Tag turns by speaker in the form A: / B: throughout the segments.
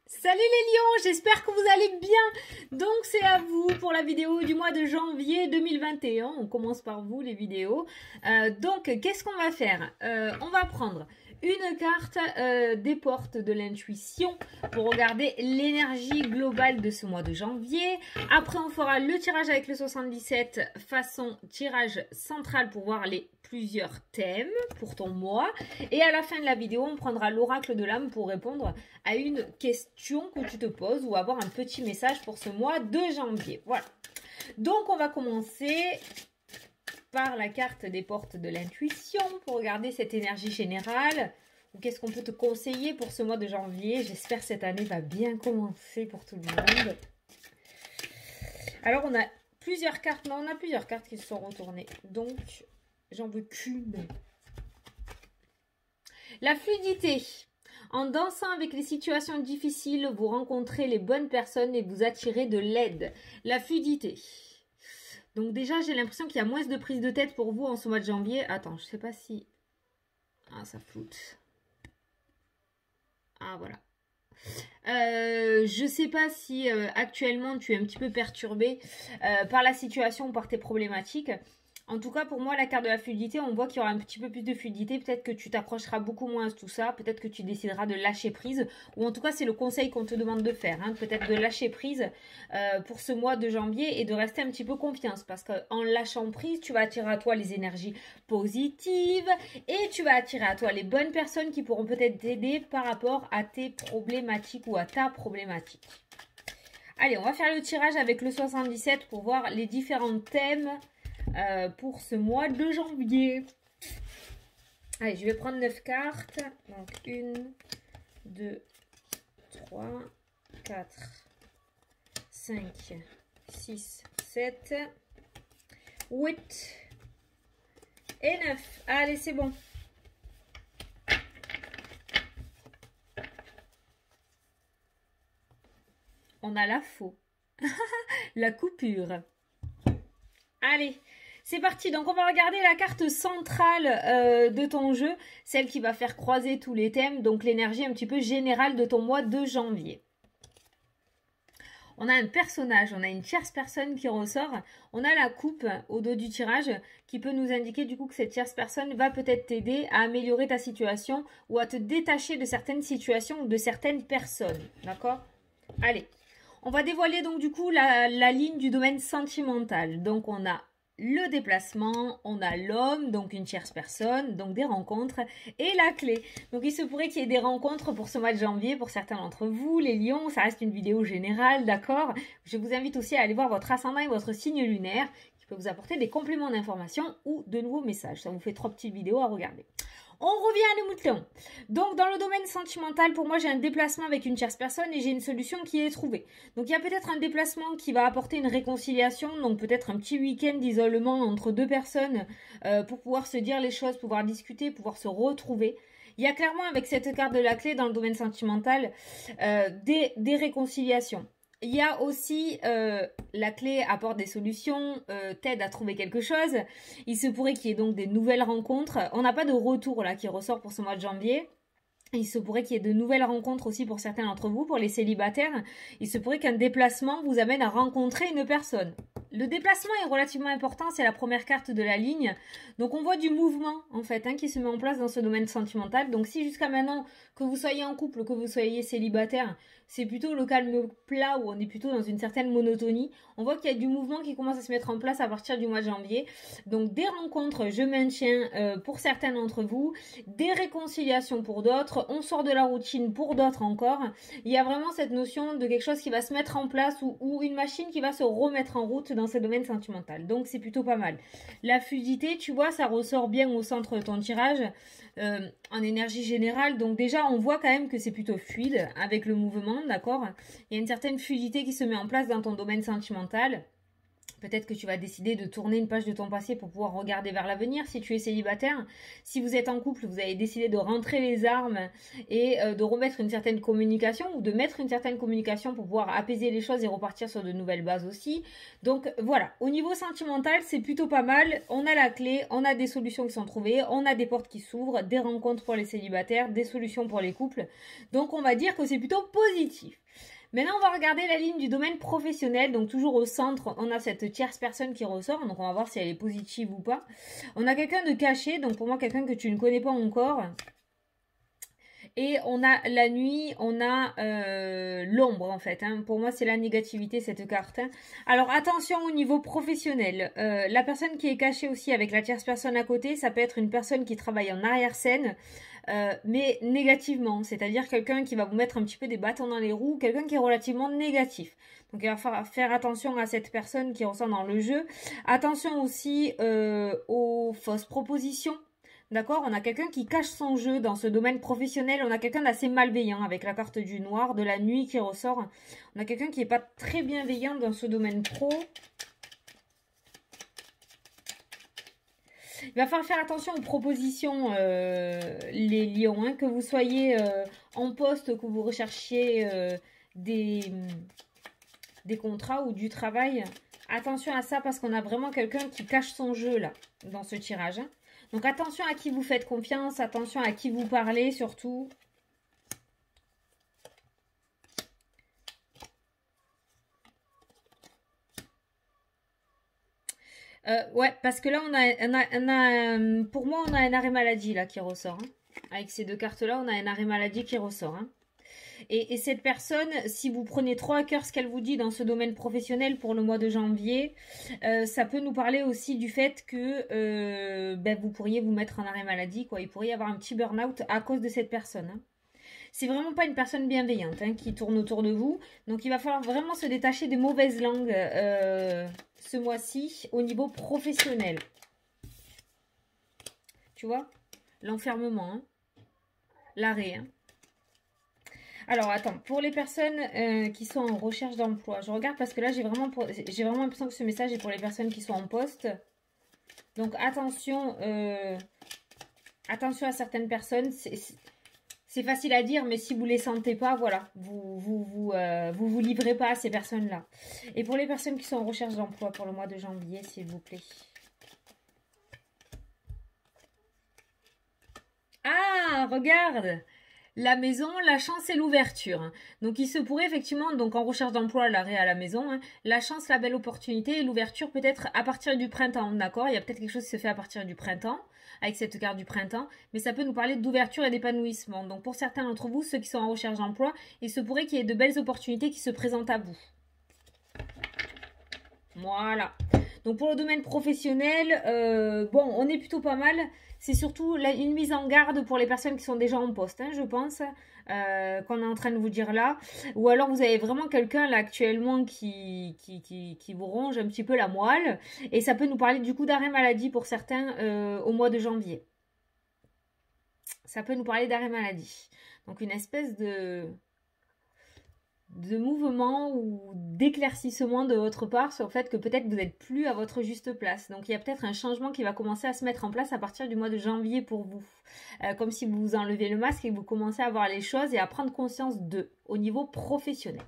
A: Salut les lions, j'espère que vous allez bien. Donc c'est à vous pour la vidéo du mois de janvier 2021. On commence par vous les vidéos. Donc qu'est-ce qu'on va faire? On va prendre une carte des portes de l'intuition pour regarder l'énergie globale de ce mois de janvier. Après on fera le tirage avec le 77 façon tirage central pour voir les plusieurs thèmes pour ton mois. Et à la fin de la vidéo, on prendra l'oracle de l'âme pour répondre à une question que tu te poses ou avoir un petit message pour ce mois de janvier. Voilà. Donc, on va commencer par la carte des portes de l'intuition pour regarder cette énergie générale. Ou qu'est-ce qu'on peut te conseiller pour ce mois de janvier? J'espère que cette année va bien commencer pour tout le monde. Alors, on a plusieurs cartes. Non, on a plusieurs cartes qui se sont retournées. Donc, j'en veux qu'une. La fluidité. En dansant avec les situations difficiles, vous rencontrez les bonnes personnes et vous attirez de l'aide. La fluidité. Donc déjà, j'ai l'impression qu'il y a moins de prise de tête pour vous en ce mois de janvier. Attends, je ne sais pas si... Ah, ça floute. Ah, voilà. Je ne sais pas si actuellement tu es un petit peu perturbé par la situation ou par tes problématiques. En tout cas, pour moi, la carte de la fluidité, on voit qu'il y aura un petit peu plus de fluidité. Peut-être que tu t'accrocheras beaucoup moins à tout ça. Peut-être que tu décideras de lâcher prise. Ou en tout cas, c'est le conseil qu'on te demande de faire. Hein. Peut-être de lâcher prise pour ce mois de janvier et de rester un petit peu confiance. Parce qu'en lâchant prise, tu vas attirer à toi les énergies positives. Et tu vas attirer à toi les bonnes personnes qui pourront peut-être t'aider par rapport à tes problématiques ou à ta problématique. Allez, on va faire le tirage avec le 77 pour voir les différents thèmes pour ce mois de janvier. Allez, je vais prendre 9 cartes. Donc 1, 2, 3, 4, 5, 6, 7, 8 et 9. Allez, c'est bon. On a la faux. La coupure. Allez, c'est parti. Donc, on va regarder la carte centrale de ton jeu, celle qui va faire croiser tous les thèmes, donc l'énergie un petit peu générale de ton mois de janvier. On a un personnage, on a une tierce personne qui ressort. On a la coupe au dos du tirage qui peut nous indiquer du coup que cette tierce personne va peut-être t'aider à améliorer ta situation ou à te détacher de certaines situations ou de certaines personnes. D'accord? Allez, on va dévoiler donc du coup la ligne du domaine sentimental. Donc on a le déplacement, on a l'homme, donc une tierce personne, donc des rencontres, et la clé. Donc il se pourrait qu'il y ait des rencontres pour ce mois de janvier, pour certains d'entre vous, les lions, ça reste une vidéo générale, d'accord? Je vous invite aussi à aller voir votre ascendant et votre signe lunaire, qui peut vous apporter des compléments d'information ou de nouveaux messages. Ça vous fait 3 petites vidéos à regarder. On revient à nos moutons. Donc, dans le domaine sentimental, pour moi, j'ai un déplacement avec une tierce personne et j'ai une solution qui est trouvée. Donc, il y a peut-être un déplacement qui va apporter une réconciliation, donc peut-être un petit week-end d'isolement entre deux personnes pour pouvoir se dire les choses, pouvoir discuter, pouvoir se retrouver. Il y a clairement, avec cette carte de la clé dans le domaine sentimental, des réconciliations. Il y a aussi la clé apporte des solutions, t'aide à trouver quelque chose. Il se pourrait qu'il y ait donc des nouvelles rencontres. On n'a pas de retour là qui ressort pour ce mois de janvier. Il se pourrait qu'il y ait de nouvelles rencontres aussi pour certains d'entre vous, pour les célibataires. Il se pourrait qu'un déplacement vous amène à rencontrer une personne. Le déplacement est relativement important, c'est la première carte de la ligne. Donc on voit du mouvement en fait qui se met en place dans ce domaine sentimental. Donc si jusqu'à maintenant, que vous soyez en couple, que vous soyez célibataire, c'est plutôt le calme plat où on est plutôt dans une certaine monotonie. On voit qu'il y a du mouvement qui commence à se mettre en place à partir du mois de janvier. Donc des rencontres, je maintiens pour certains d'entre vous, des réconciliations pour d'autres, on sort de la routine pour d'autres encore. Il y a vraiment cette notion de quelque chose qui va se mettre en place ou une machine qui va se remettre en route dans ce domaine sentimental. Donc c'est plutôt pas mal. La fluidité, tu vois, ça ressort bien au centre de ton tirage en énergie générale. Donc déjà, on voit quand même que c'est plutôt fluide avec le mouvement, d'accord? Il y a une certaine fluidité qui se met en place dans ton domaine sentimental. Peut-être que tu vas décider de tourner une page de ton passé pour pouvoir regarder vers l'avenir si tu es célibataire. Si vous êtes en couple, vous avez décidé de rentrer les armes et de remettre une certaine communication ou de mettre une certaine communication pour pouvoir apaiser les choses et repartir sur de nouvelles bases aussi. Donc voilà, au niveau sentimental, c'est plutôt pas mal. On a la clé, on a des solutions qui sont trouvées, on a des portes qui s'ouvrent, des rencontres pour les célibataires, des solutions pour les couples. Donc on va dire que c'est plutôt positif. Maintenant, on va regarder la ligne du domaine professionnel. Donc, toujours au centre, on a cette tierce personne qui ressort. Donc, on va voir si elle est positive ou pas. On a quelqu'un de caché. Donc, pour moi, quelqu'un que tu ne connais pas encore. Et on a la nuit, on a l'ombre en fait. Hein. Pour moi, c'est la négativité cette carte. Hein. Alors attention au niveau professionnel. La personne qui est cachée aussi avec la tierce personne à côté, ça peut être une personne qui travaille en arrière-scène. Mais négativement, c'est-à-dire quelqu'un qui va vous mettre un petit peu des bâtons dans les roues, quelqu'un qui est relativement négatif. Donc il va falloir faire attention à cette personne qui ressort dans le jeu. Attention aussi aux fausses propositions. D'accord, on a quelqu'un qui cache son jeu dans ce domaine professionnel. On a quelqu'un d'assez malveillant avec la carte du noir, de la nuit qui ressort. On a quelqu'un qui n'est pas très bienveillant dans ce domaine pro. Il va falloir faire attention aux propositions, les lions. Hein, que vous soyez en poste, que vous recherchiez des contrats ou du travail. Attention à ça parce qu'on a vraiment quelqu'un qui cache son jeu là, dans ce tirage. Hein. Donc attention à qui vous faites confiance, attention à qui vous parlez surtout. Ouais, parce que là, pour moi, on a un arrêt maladie là qui ressort. Hein. Avec ces deux cartes-là, on a un arrêt maladie qui ressort. Hein. Et cette personne, si vous prenez trop à cœur ce qu'elle vous dit dans ce domaine professionnel pour le mois de janvier, ça peut nous parler aussi du fait que vous pourriez vous mettre en arrêt maladie, quoi. Il pourrait y avoir un petit burn-out à cause de cette personne. Hein. C'est vraiment pas une personne bienveillante hein, qui tourne autour de vous. Donc il va falloir vraiment se détacher des mauvaises langues ce mois-ci au niveau professionnel. Tu vois? L'enfermement, hein. L'arrêt, hein. Alors, attends, pour les personnes qui sont en recherche d'emploi, je regarde parce que là, j'ai vraiment l'impression que ce message est pour les personnes qui sont en poste. Donc, attention, attention à certaines personnes. C'est facile à dire, mais si vous ne les sentez pas, voilà, vous livrez pas à ces personnes-là. Et pour les personnes qui sont en recherche d'emploi pour le mois de janvier, s'il vous plaît. Ah, regarde! La maison, la chance et l'ouverture. Donc, il se pourrait effectivement, donc en recherche d'emploi, l'arrêt à la maison, hein, la chance, la belle opportunité et l'ouverture peut-être à partir du printemps, d'accord? Il y a peut-être quelque chose qui se fait à partir du printemps, avec cette carte du printemps, mais ça peut nous parler d'ouverture et d'épanouissement. Donc, pour certains d'entre vous, ceux qui sont en recherche d'emploi, il se pourrait qu'il y ait de belles opportunités qui se présentent à vous. Voilà. Donc, pour le domaine professionnel, bon, on est plutôt pas mal. C'est surtout une mise en garde pour les personnes qui sont déjà en poste, hein, je pense, qu'on est en train de vous dire là. Ou alors vous avez vraiment quelqu'un là actuellement qui vous ronge un petit peu la moelle. Et ça peut nous parler du coup d'arrêt maladie pour certains au mois de janvier. Ça peut nous parler d'arrêt maladie. Donc une espèce de mouvement ou d'éclaircissement de votre part sur le fait que peut-être vous n'êtes plus à votre juste place. Donc il y a peut-être un changement qui va commencer à se mettre en place à partir du mois de janvier pour vous. Comme si vous enlevez le masque et que vous commencez à voir les choses et à prendre conscience d'eux au niveau professionnel.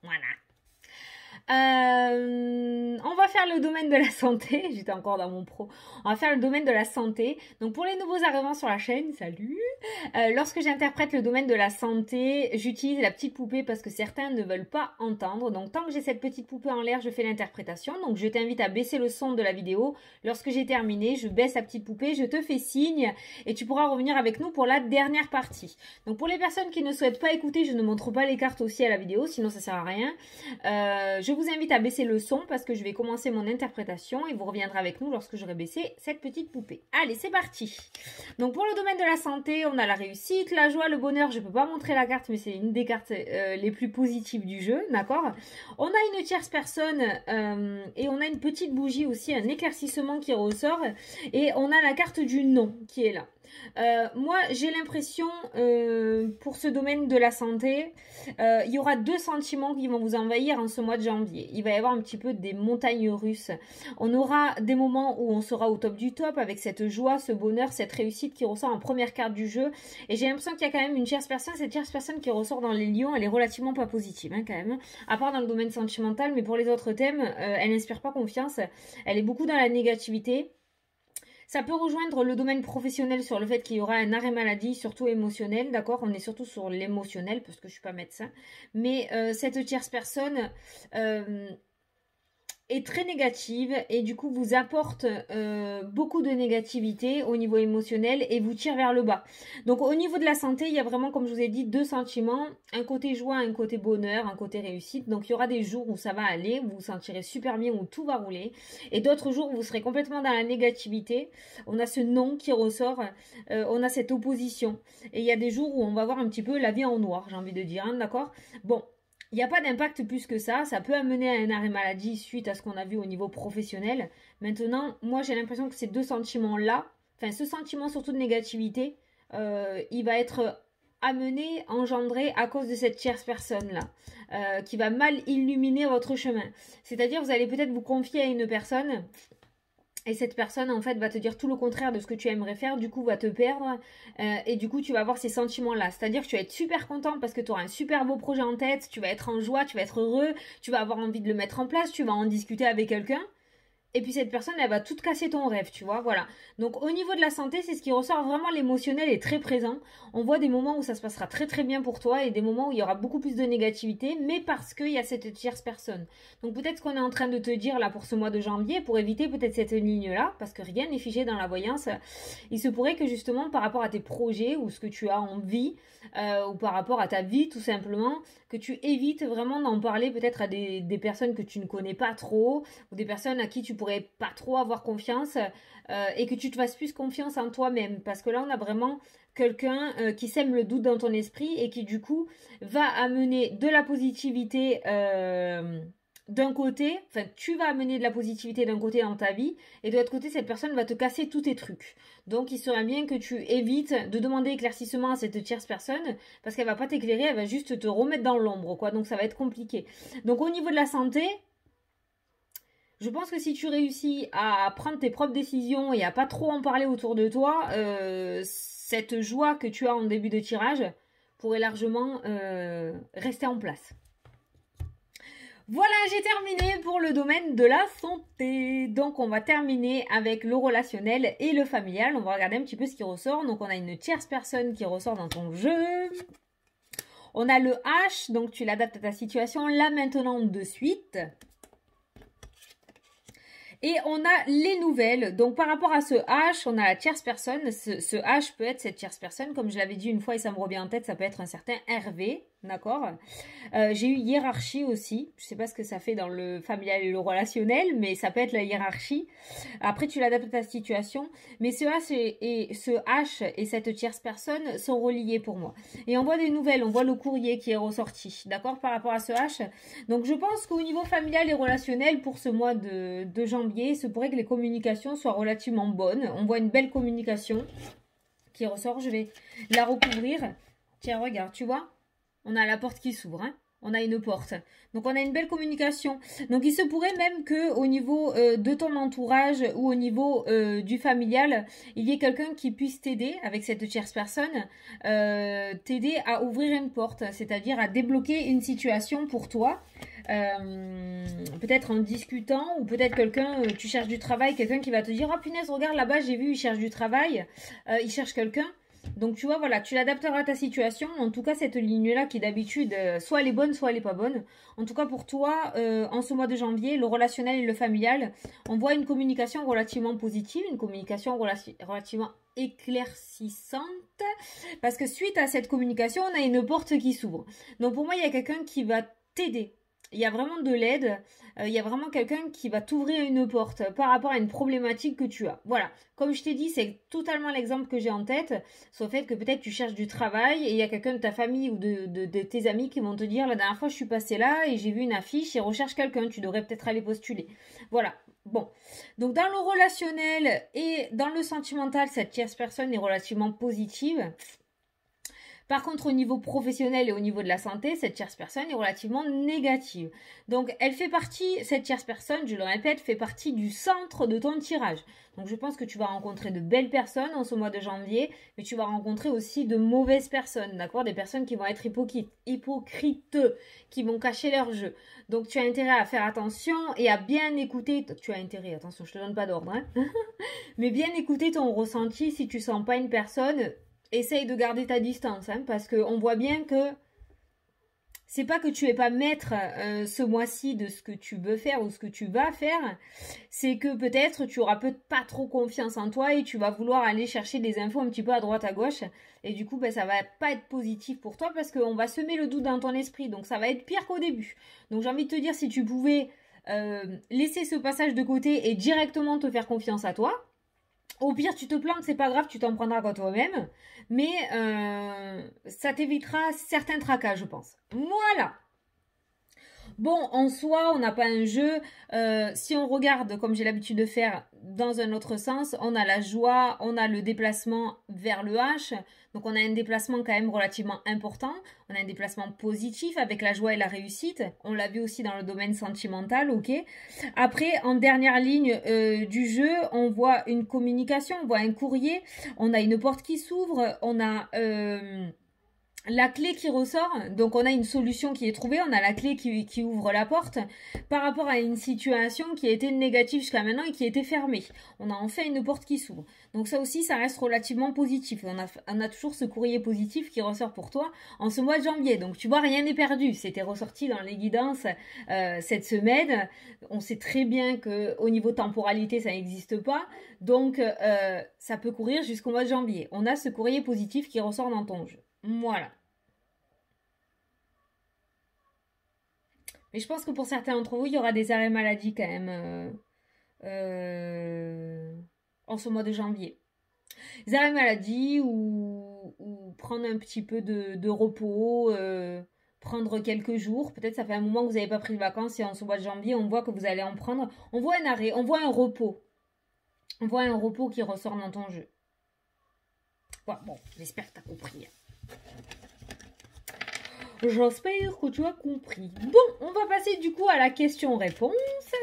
A: Voilà. On va faire le domaine de la santé. J'étais encore dans mon pro. On va faire le domaine de la santé. Donc pour les nouveaux arrivants sur la chaîne, salut. Lorsque j'interprète le domaine de la santé, j'utilise la petite poupée parce que certains ne veulent pas entendre. Donc tant que j'ai cette petite poupée en l'air, je fais l'interprétation. Donc je t'invite à baisser le son de la vidéo. Lorsque j'ai terminé, je baisse la petite poupée, je te fais signe et tu pourras revenir avec nous pour la dernière partie. Donc pour les personnes qui ne souhaitent pas écouter, je ne montre pas les cartes aussi à la vidéo, sinon ça sert à rien. Je vous invite à baisser le son parce que je vais commencer mon interprétation et vous reviendrez avec nous lorsque j'aurai baissé cette petite poupée. Allez, c'est parti. Donc pour le domaine de la santé, on a la réussite, la joie, le bonheur. Je ne peux pas montrer la carte, mais c'est une des cartes les plus positives du jeu, d'accord? On a une tierce personne et on a une petite bougie aussi, un éclaircissement qui ressort et on a la carte du non qui est là. Moi, j'ai l'impression, pour ce domaine de la santé, il y aura deux sentiments qui vont vous envahir en ce mois de janvier. Il va y avoir un petit peu des montagnes russes. On aura des moments où on sera au top du top avec cette joie, ce bonheur, cette réussite qui ressort en première carte du jeu. Et j'ai l'impression qu'il y a quand même une tierce personne. Cette tierce personne qui ressort dans les lions, elle est relativement pas positive, hein, quand même. À part dans le domaine sentimental, mais pour les autres thèmes, elle n'inspire pas confiance. Elle est beaucoup dans la négativité. Ça peut rejoindre le domaine professionnel sur le fait qu'il y aura un arrêt maladie, surtout émotionnel, d'accord? On est surtout sur l'émotionnel parce que je suis pas médecin. Mais cette tierce personne est très négative et du coup vous apporte beaucoup de négativité au niveau émotionnel et vous tire vers le bas. Donc au niveau de la santé, il y a vraiment, comme je vous ai dit, deux sentiments, un côté joie, un côté bonheur, un côté réussite. Donc il y aura des jours où ça va aller, vous vous sentirez super bien, où tout va rouler, et d'autres jours où vous serez complètement dans la négativité. On a ce non qui ressort, on a cette opposition, et il y a des jours où on va voir un petit peu la vie en noir, j'ai envie de dire, hein, d'accord? Bon, il n'y a pas d'impact plus que ça peut amener à un arrêt maladie suite à ce qu'on a vu au niveau professionnel. Maintenant, moi j'ai l'impression que ces deux sentiments-là, enfin ce sentiment surtout de négativité, il va être amené, engendré à cause de cette tierce personne-là, qui va mal illuminer votre chemin. C'est-à-dire vous allez peut-être vous confier à une personne, et cette personne, en fait, va te dire tout le contraire de ce que tu aimerais faire, du coup, va te perdre, et du coup, tu vas avoir ces sentiments-là. C'est-à-dire que tu vas être super content parce que tu auras un super beau projet en tête, tu vas être en joie, tu vas être heureux, tu vas avoir envie de le mettre en place, tu vas en discuter avec quelqu'un. Et puis cette personne, elle va tout casser ton rêve, tu vois, voilà. Donc au niveau de la santé, c'est ce qui ressort, vraiment l'émotionnel est très présent. On voit des moments où ça se passera très très bien pour toi et des moments où il y aura beaucoup plus de négativité, mais parce qu'il y a cette tierce personne. Donc peut-être ce qu'on est en train de te dire là pour ce mois de janvier, pour éviter peut-être cette ligne-là, parce que rien n'est figé dans la voyance, il se pourrait que justement par rapport à tes projets ou ce que tu as envie, ou par rapport à ta vie tout simplement, que tu évites vraiment d'en parler peut-être à des personnes que tu ne connais pas trop, ou des personnes à qui tu pourrais pas trop avoir confiance, et que tu te fasses plus confiance en toi-même, parce que là on a vraiment quelqu'un qui sème le doute dans ton esprit et qui du coup va amener de la positivité d'un côté, enfin tu vas amener de la positivité d'un côté dans ta vie, et de l'autre côté cette personne va te casser tous tes trucs. Donc il serait bien que tu évites de demander éclaircissement à cette tierce personne, parce qu'elle va pas t'éclairer, elle va juste te remettre dans l'ombre, quoi. Donc ça va être compliqué. Donc au niveau de la santé, je pense que si tu réussis à prendre tes propres décisions et à pas trop en parler autour de toi, cette joie que tu as en début de tirage pourrait largement rester en place. Voilà, j'ai terminé pour le domaine de la santé. Donc, on va terminer avec le relationnel et le familial. On va regarder un petit peu ce qui ressort. Donc, on a une tierce personne qui ressort dans ton jeu. On a le H, donc tu l'adaptes à ta situation là maintenant de suite. Et on a les nouvelles. Donc par rapport à ce H, on a la tierce personne. Ce H peut être cette tierce personne. Comme je l'avais dit une fois et ça me revient en tête, ça peut être un certain Hervé. D'accord. J'ai eu hiérarchie aussi. Je sais pas ce que ça fait dans le familial et le relationnel, mais ça peut être la hiérarchie. Après, tu l'adaptes à ta situation. Mais ce H et cette tierce personne sont reliés pour moi. Et on voit des nouvelles. On voit le courrier qui est ressorti. D'accord, par rapport à ce H. Donc, je pense qu'au niveau familial et relationnel, pour ce mois de janvier, il se pourrait que les communications soient relativement bonnes. On voit une belle communication qui ressort. Je vais la recouvrir. Tiens, regarde, tu vois ? On a la porte qui s'ouvre, hein. On a une porte. Donc, on a une belle communication. Donc, il se pourrait même qu'au niveau de ton entourage ou au niveau du familial, il y ait quelqu'un qui puisse t'aider avec cette tierce personne, t'aider à ouvrir une porte, c'est-à-dire à débloquer une situation pour toi. Peut-être en discutant, ou peut-être quelqu'un, tu cherches du travail, quelqu'un qui va te dire « Oh punaise, regarde là-bas, j'ai vu, il cherche du travail. Il cherche quelqu'un. » Donc, tu vois, voilà, tu l'adapteras à ta situation. En tout cas, cette ligne-là qui d'habitude, soit elle est bonne, soit elle n'est pas bonne. En tout cas, pour toi, en ce mois de janvier, le relationnel et le familial, on voit une communication relativement positive, une communication relativement éclaircissante. Parce que suite à cette communication, on a une porte qui s'ouvre. Donc, pour moi, il y a quelqu'un qui va t'aider. Il y a vraiment de l'aide, il y a vraiment quelqu'un qui va t'ouvrir une porte par rapport à une problématique que tu as. Voilà, comme je t'ai dit, c'est totalement l'exemple que j'ai en tête, sur le fait que peut-être tu cherches du travail et il y a quelqu'un de ta famille ou de tes amis qui vont te dire « La dernière fois, je suis passée là et j'ai vu une affiche et recherche quelqu'un, tu devrais peut-être aller postuler. » Voilà, Bon, donc dans le relationnel et dans le sentimental, cette tierce personne est relativement positive. Par contre, au niveau professionnel et au niveau de la santé, cette tierce personne est relativement négative. Donc, elle fait partie, cette tierce personne, je le répète, fait partie du centre de ton tirage. Donc, je pense que tu vas rencontrer de belles personnes en ce mois de janvier, mais tu vas rencontrer aussi de mauvaises personnes, d'accord? Des personnes qui vont être hypocrites, qui vont cacher leur jeu. Donc, tu as intérêt à faire attention et à bien écouter. Tu as intérêt, attention, je te donne pas d'ordre, hein? Mais bien écouter ton ressenti si tu sens pas une personne. Essaye de garder ta distance, hein, parce qu'on voit bien que c'est pas que tu es pas maître ce mois-ci de ce que tu veux faire ou ce que tu vas faire, c'est que peut-être tu auras pas trop confiance en toi et tu vas vouloir aller chercher des infos un petit peu à droite à gauche et du coup ben, ça va pas être positif pour toi parce qu'on va semer le doute dans ton esprit, donc ça va être pire qu'au début. Donc j'ai envie de te dire, si tu pouvais laisser ce passage de côté et directement te faire confiance à toi, au pire, tu te plantes, c'est pas grave, tu t'en prendras qu'à toi-même. Mais ça t'évitera certains tracas, je pense. Voilà. Bon, en soi, on n'a pas un jeu. Si on regarde, comme j'ai l'habitude de faire, dans un autre sens, on a la joie, on a le déplacement vers le H. Donc, on a un déplacement quand même relativement important. On a un déplacement positif avec la joie et la réussite. On l'a vu aussi dans le domaine sentimental, ok. Après, en dernière ligne du jeu, on voit une communication, on voit un courrier. On a une porte qui s'ouvre, on a... la clé qui ressort, donc on a une solution qui est trouvée, on a la clé qui ouvre la porte par rapport à une situation qui a été négative jusqu'à maintenant et qui était fermée. On a enfin une porte qui s'ouvre. Donc ça aussi, ça reste relativement positif. On a toujours ce courrier positif qui ressort pour toi en ce mois de janvier. Donc tu vois, rien n'est perdu. C'était ressorti dans les guidances cette semaine. On sait très bien qu'au niveau temporalité, ça n'existe pas. Donc ça peut courir jusqu'au mois de janvier. On a ce courrier positif qui ressort dans ton jeu. Voilà. Mais je pense que pour certains d'entre vous, il y aura des arrêts maladie quand même en ce mois de janvier. Des arrêts maladie ou prendre un petit peu de repos, prendre quelques jours. Peut-être ça fait un moment que vous n'avez pas pris de vacances et en ce mois de janvier, on voit que vous allez en prendre. On voit un arrêt, on voit un repos. On voit un repos qui ressort dans ton jeu. Bon, j'espère que tu as compris. J'espère que tu as compris. Bon, on va passer du coup à la question-réponse.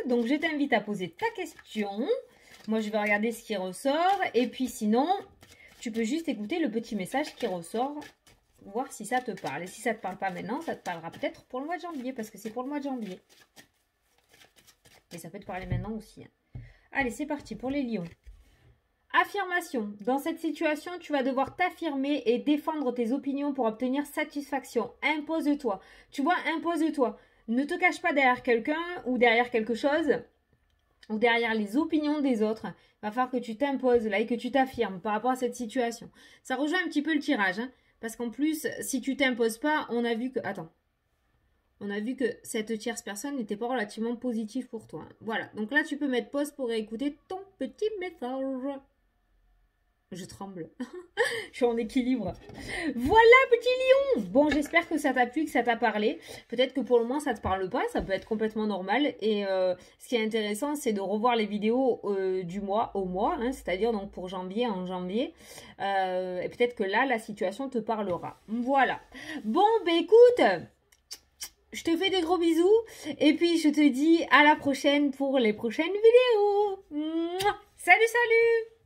A: Donc, je t'invite à poser ta question. Moi, je vais regarder ce qui ressort. Et puis, sinon, tu peux juste écouter le petit message qui ressort. Voir si ça te parle. Et si ça ne te parle pas maintenant, ça te parlera peut-être pour le mois de janvier. Parce que c'est pour le mois de janvier. Mais ça peut te parler maintenant aussi. Hein. Allez, c'est parti pour les lions. Affirmation. Dans cette situation, tu vas devoir t'affirmer et défendre tes opinions pour obtenir satisfaction. Impose-toi. Tu vois, impose-toi. Ne te cache pas derrière quelqu'un ou derrière quelque chose ou derrière les opinions des autres. Il va falloir que tu t'imposes là et que tu t'affirmes par rapport à cette situation. Ça rejoint un petit peu le tirage. Hein, parce qu'en plus, si tu t'imposes pas, on a vu que... Attends. On a vu que cette tierce personne n'était pas relativement positive pour toi. Voilà. Donc là, tu peux mettre pause pour écouter ton petit message. Je tremble. Je suis en équilibre. Voilà, petit lion. Bon, j'espère que ça t'a plu, que ça t'a parlé. Peut-être que pour le moment, ça te parle pas. Ça peut être complètement normal. Et ce qui est intéressant, c'est de revoir les vidéos du mois au mois. Hein, c'est-à-dire donc pour janvier en janvier. Et peut-être que là, la situation te parlera. Voilà. Bon, ben écoute... Je te fais des gros bisous. Et puis, je te dis à la prochaine pour les prochaines vidéos. Mouah. Salut, salut!